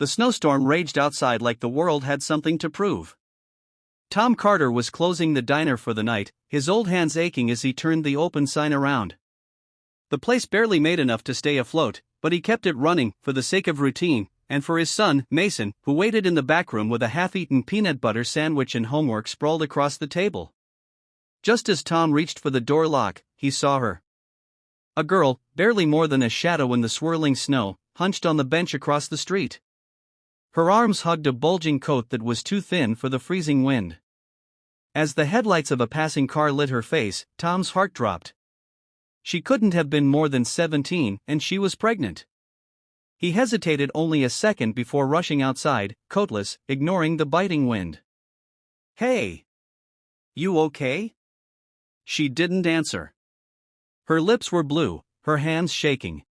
The snowstorm raged outside like the world had something to prove. Tom Carter was closing the diner for the night, his old hands aching as he turned the open sign around. The place barely made enough to stay afloat, but he kept it running for the sake of routine, and for his son, Mason, who waited in the back room with a half-eaten peanut butter sandwich and homework sprawled across the table. Just as Tom reached for the door lock, he saw her. A girl, barely more than a shadow in the swirling snow, hunched on the bench across the street. Her arms hugged a bulging coat that was too thin for the freezing wind. As the headlights of a passing car lit her face, Tom's heart dropped. She couldn't have been more than 17, and she was pregnant. He hesitated only a second before rushing outside, coatless, ignoring the biting wind. "Hey! You okay?" She didn't answer. Her lips were blue, her hands shaking.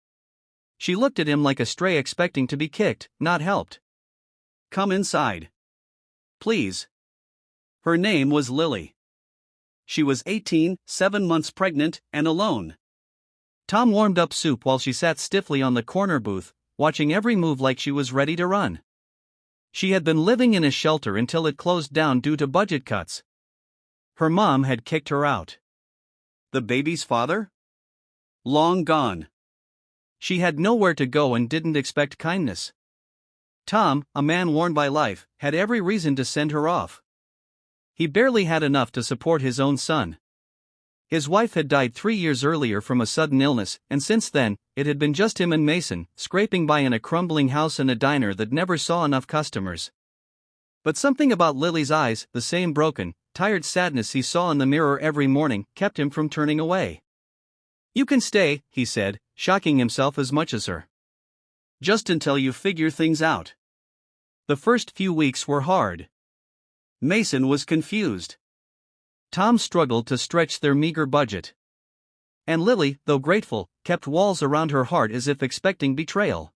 She looked at him like a stray expecting to be kicked, not helped. "Come inside. Please." Her name was Lily. She was 18, 7 months pregnant, and alone. Tom warmed up soup while she sat stiffly on the corner booth, watching every move like she was ready to run. She had been living in a shelter until it closed down due to budget cuts. Her mom had kicked her out. The baby's father? Long gone. She had nowhere to go and didn't expect kindness. Tom, a man worn by life, had every reason to send her off. He barely had enough to support his own son. His wife had died 3 years earlier from a sudden illness, and since then, it had been just him and Mason, scraping by in a crumbling house and a diner that never saw enough customers. But something about Lily's eyes, the same broken, tired sadness he saw in the mirror every morning, kept him from turning away. "You can stay," he said, shocking himself as much as her. "Just until you figure things out." The first few weeks were hard. Mason was confused. Tom struggled to stretch their meager budget. And Lily, though grateful, kept walls around her heart as if expecting betrayal.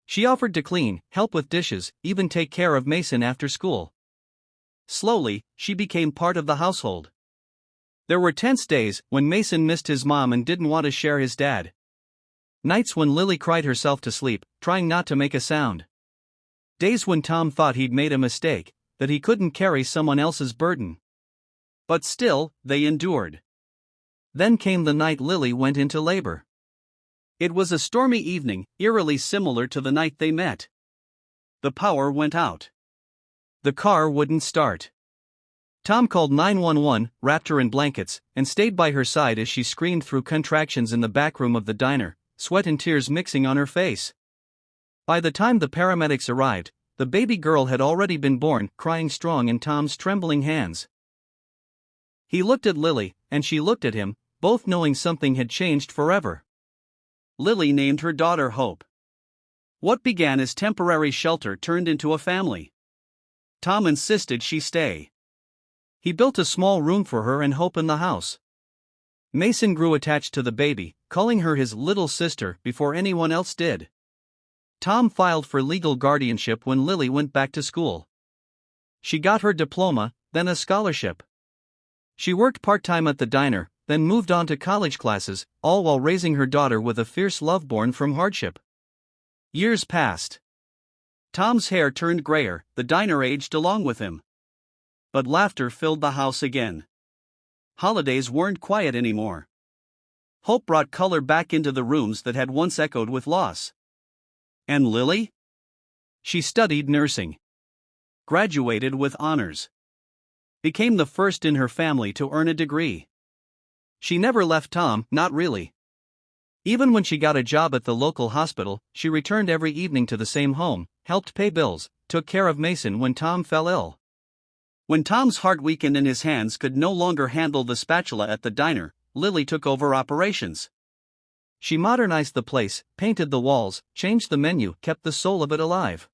She offered to clean, help with dishes, even take care of Mason after school. Slowly, she became part of the household. There were tense days when Mason missed his mom and didn't want to share his dad. Nights when Lily cried herself to sleep, trying not to make a sound. Days when Tom thought he'd made a mistake, that he couldn't carry someone else's burden. But still, they endured. Then came the night Lily went into labor. It was a stormy evening, eerily similar to the night they met. The power went out. The car wouldn't start. Tom called 911, wrapped her in blankets, and stayed by her side as she screamed through contractions in the back room of the diner, sweat and tears mixing on her face. By the time the paramedics arrived, the baby girl had already been born, crying strong in Tom's trembling hands. He looked at Lily, and she looked at him, both knowing something had changed forever. Lily named her daughter Hope. What began as temporary shelter turned into a family. Tom insisted she stay. He built a small room for her and Hope in the house. Mason grew attached to the baby, calling her his little sister before anyone else did. Tom filed for legal guardianship when Lily went back to school. She got her diploma, then a scholarship. She worked part-time at the diner, then moved on to college classes, all while raising her daughter with a fierce love born from hardship. Years passed. Tom's hair turned grayer, the diner aged along with him. But laughter filled the house again. Holidays weren't quiet anymore. Hope brought color back into the rooms that had once echoed with loss. And Lily? She studied nursing. Graduated with honors. Became the first in her family to earn a degree. She never left Tom, not really. Even when she got a job at the local hospital, she returned every evening to the same home, helped pay bills, took care of Mason when Tom fell ill. When Tom's heart weakened and his hands could no longer handle the spatula at the diner, Lily took over operations. She modernized the place, painted the walls, changed the menu, kept the soul of it alive.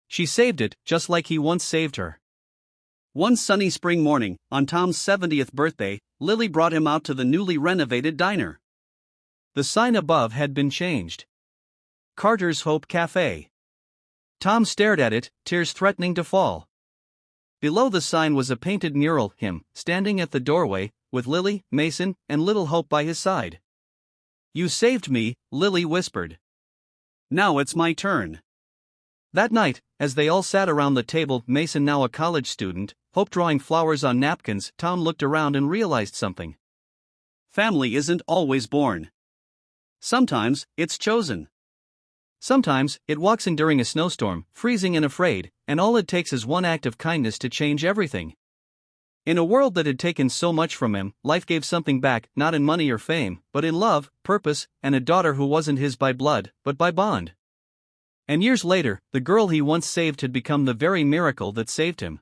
She saved it, just like he once saved her. One sunny spring morning, on Tom's 70th birthday, Lily brought him out to the newly renovated diner. The sign above had been changed. Carter's Hope Cafe. Tom stared at it, tears threatening to fall. Below the sign was a painted mural, him, standing at the doorway, with Lily, Mason, and little Hope by his side. "You saved me," Lily whispered. "Now it's my turn." That night, as they all sat around the table, Mason, now a college student, Hope drawing flowers on napkins, Tom looked around and realized something. Family isn't always born. Sometimes, it's chosen. Sometimes, it walks in during a snowstorm, freezing and afraid, and all it takes is one act of kindness to change everything. In a world that had taken so much from him, life gave something back, not in money or fame, but in love, purpose, and a daughter who wasn't his by blood, but by bond. And years later, the girl he once saved had become the very miracle that saved him.